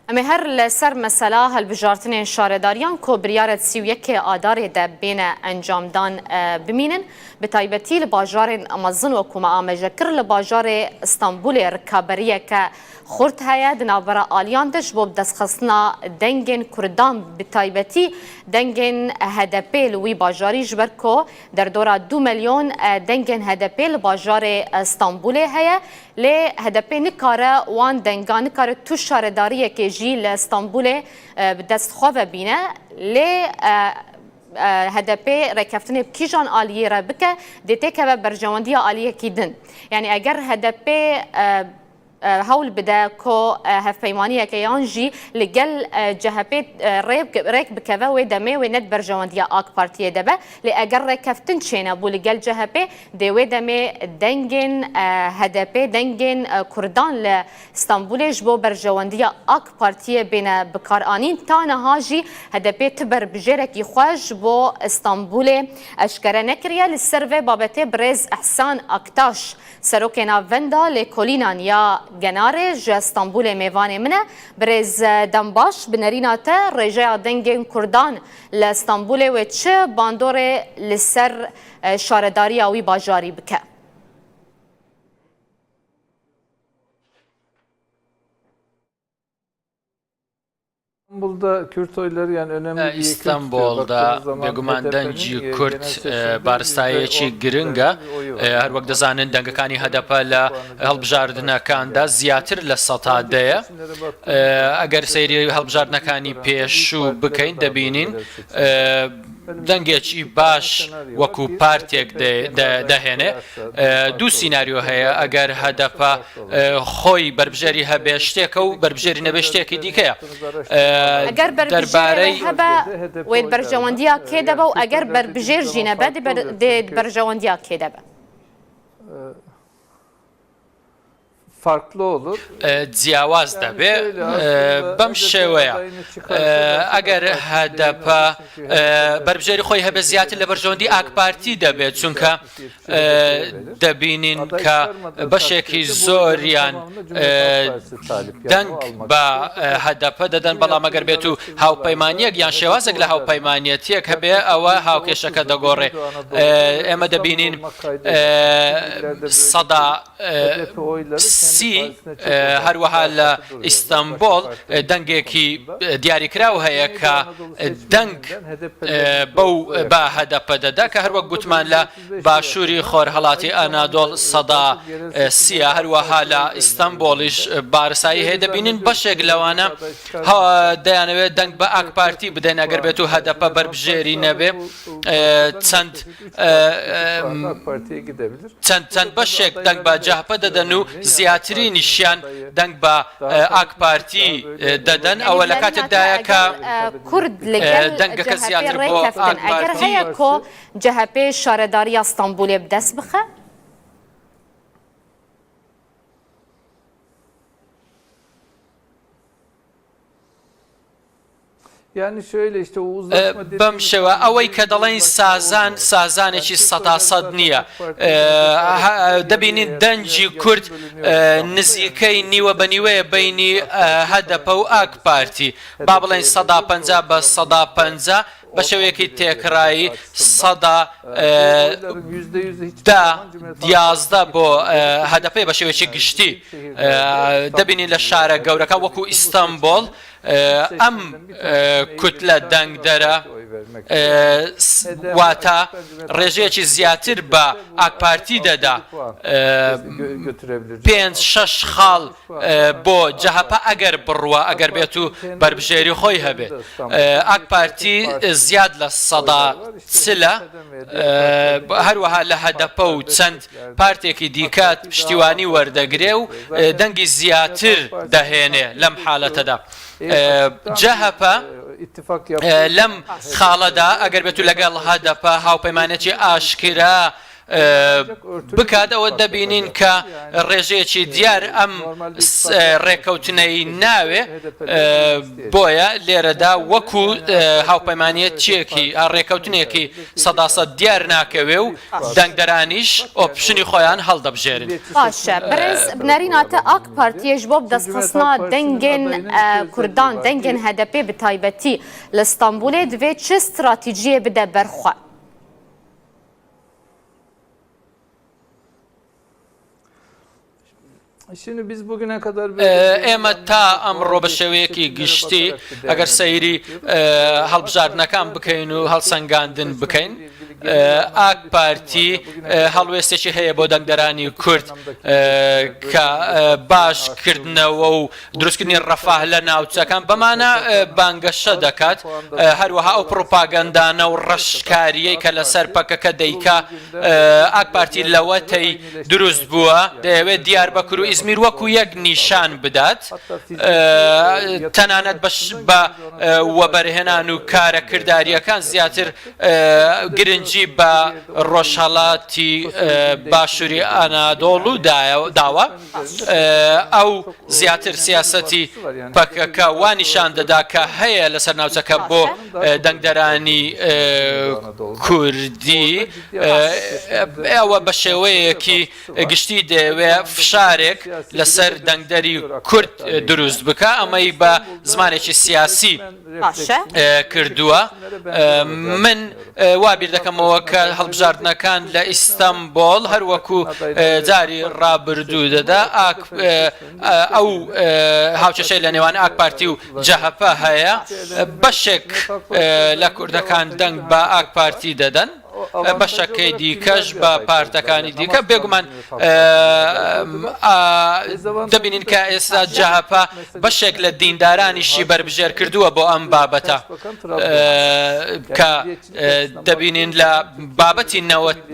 ئەمە هەر لەسەر مەسەلا هەڵبژارتنên شارەداریان کۆبریارە 31 ئادارێ de bêne encamdan bimînin bi taybetî li bajarên Amazon wekû me amêjekir li bajarê Stenbolê rikaberiyeke xurt heye di navbera aliyan de ji bo destxistina dengên Kurdan bi taybetî dengên HDP li wî bajarî ji ber ku derdora 2 milyon dengên HDP li bajarê Stenbolê heye lê HDP nikare wan denga nikare tu şaredariyekê jî li Stenbolê bi destxwe vebîne lê HDP rekeftinê bi kîjan aliyê re bike dê têkeve berjewendiya aliyekî din. Yani eger HDP هەول بدە کۆ هەفپەیمانیەکە یان ژی لەگەل جەهەپێ ڕێک بکەوە وێ دەمێ وێ نەت بەرژەوەندیە ئاک پارتیە دەبە لێ ئەگەر ڕێکەفتن چێنە بوو لەگەل جەهەپێ دەوێ دەمێ دەنگên هەدەپێ دەنگên کوردان لە ستانبولێش بۆ بەرژەوەندیە ئاک پارتیە بێنە بکارانین تانەها ژی هەدەپێ تبەربژێرێکی خوۆش بۆ ئەستانبولێ ئەشکەرە نەکریە لە سەرڤێ بابەتێ برێز ئەحسان ئاکتاش سەرۆکێ ناڤەندا لێکۆلینان یا گەنارێ ji Stenbolê mêvanê min e birêz dembaş bi nerîna te rêjeya dengên Kurdan li Stenbolê wê çi bandorê li ser şaredariya wî bajarî bike? İstanbul'da Kürt oyları yani önemli bir İstanbul'da bêguman dengî Kurd baristayekî giring e her wek dizanin dengekî HDP li hilbijardinekan de ziyattir li seta de ye eger seyrî hilbijardinekanî pêşû bikin dibînin dengekî baş wekû partiyek dehêne du sînaryo heye eger HDP xwe berbijêrî hebe ştêk û berbijêrî nebe ştêkî dîke ye eger berbijêrê hebe wê berjewendiya kê debe û eger berbijêr jî nebe dê berjewendiya kê debe? Farklı olur. Ciyawaz debe bem şêweya eger HDP berbijêrî xwe hebe ziyatî li berjewendî AK Partî debe çunka debînin ka beşekî zoriyan deng ba HDP deden belam eger bêtû hawpeymaniek yan şêwazek li hawpeymaniyetiyek hebe ew hawkêşeke degore ême debînin seda هەر وەها لە ئیستانبول دەنگێکی دیاریکراو هەیە کە دەنگ بەو بە هەدەپە دەدا کە هەروەک گوتمان لە باشووری خۆرهەڵاتی ئەنادۆڵ سەدا سیە هەروەها لە ئیستانبولیش بارسایی هەیە دەبینین بەشێک لەوانە دەیانەوێت دەنگ بە ئاک پارتی بدەن ئەگەر بێت و هەدەپە بەربژێری نەبێ چەند بەشێک دەنگ بە جەهەپە دەدەن و زیاتری نیشیان دەنگ بە ئاک پارتی دەدەن ئەوە لە کاتێکدایە کە کورد دەنگەکە زیاتر بۆ ئاک ئەگەر هەیە کۆ جەهەپێ شارەداریە ستانبولێ بدەست بخە؟ Yani şöyle işte o uzlaşma bem şewe ئەوەی کە دەڵێن سازانێکی سەداسەد نییە دەبینین دەنجی کورد نزیکەی نیوە بە نیوەیە بینی هەدەپە و ئاک پارتی با بڵێن 150 بە 150 بە شێوەیەکی تێکرایی سەدا دیازدە بۆ هەدەپێ بە شێوەیەکی گشتی دەبینین لە شارە گەورەکە وەکو ئیستانبول ئەم کوتلە دەنگدەرە واتە ڕێژەیەکی زیاتر بە ئاک پارتی دەدا 5-6 خاڵ بۆ جەهەپە ئەگەر بڕوە ئەگەر بێت و بربژێری خۆی هەبێت ئاک پارتی زیاد لە سەدا چلە هەروەها لە هەدەپە و چەند پارتێکی دیکات پشتیوانی وەردەگرێ و دەنگی زیاتر دەهێنێ لەم حالەتەدا جەهەپە لەم خاڵەدا ئەگەر بێت و لەگەڵ هەدەپە هاوپەیمانێتی ئاشکرا بکات ئەوە دەبینین کە ڕێژەیەکی دیار ئەم ڕێکەوتنەی ناوێ بۆیە لێرەدا وەکو هاوپەیمانیەتچیەکی ڕێکەوتنێکی سەداسەد دیار ناکەوێ و دەنگدەرانیش ئۆپشنی خۆیان هەڵدەبژێرن. باشە بەڕێز بنەریناتە ئاک پارتیەش بۆ بدەستخستنا دەنگên کوردان دەنگên HDP bi taybetî li Stenbolê divê çi stratejiyê bide berxwe؟ Şimdi biz bugüne kadar ئێمە تا ئەمڕۆ بە شێوەیەکی گشتی ئەگەر سەیری هەڵبژاردنەکان بکەین و هەڵسەنگاندن بکەین ئاک پارتی هەڵوێستێکی هەیە بۆ دەنگدەرانی کورد کە باشکردنەوە و دروستکردنی ڕەفاه لە ناوچەکان بەمانە بانگەشە دەکات هەروەها ئەو پرۆپاگەندانە و ڕەشکاریەی کە لەسەر پەکەکە دەیکا ئاک پارتی لەوەتەی دروست بووە دەیەوێت دیاربەکر و ئیزمیر وەکو یەک نیشان بدات تەنانەت بە وەبەرهێنان و کارە کرداریەکان زیاتر گرنگی بە ڕۆژهەڵاتی باشووری ئەنادۆڵ و داوە ئەو زیاتر سیاسەتی پەکەکە وانیشان دەدا کە هەیە لەسەر ناوچەکە بۆ دەنگدەرانی کوردی ئەوە بە شێوەیەکی گشتی دەوێت فشارێک لەسەر دەنگدەری کورد دروست بکە ئەمەی بە زمانێکی سیاسی کردووە. من وابیر دەکەمەوە کە هەڵبژاردنەکان لە ئیستانبول هەروەکو جاری ڕابردوو دەدا ئەو هاوچەشەی لە نێوان ئاک پارتی و جەهەپە هەیە بەشێک لە کوردەکان دەنگ بە ئاک پارتی دەدەن بەشەکەی دیکەش بە پارتەکانی دیکە بێگومان دەبینین کە ئێستا جەهەپە بەشێک لە دیندارانیشی بربژێر کردووە بۆ ئەم بابەتە کە دەبینین لە بابەتی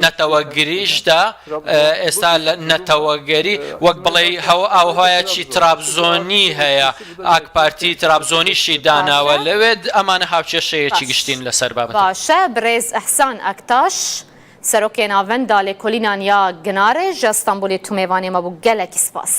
نەتەوەگریشدا ئێستا لە نەتەوەگەری وەک بڵێ ئاوهایەکی ترابزۆنی هەیە ئاک پارتی ترابزۆنیشی داناوە لەوێت ئەمانە هاوچێشەیەکی گشتین لەسەر بابەت. باشە برێز ئەحسان ئەکتاش سەرۆکێ ناڤەندا لێکۆلینان یا گنارێ ژە ستانبولê tu mêvanê me bû gelekî spas.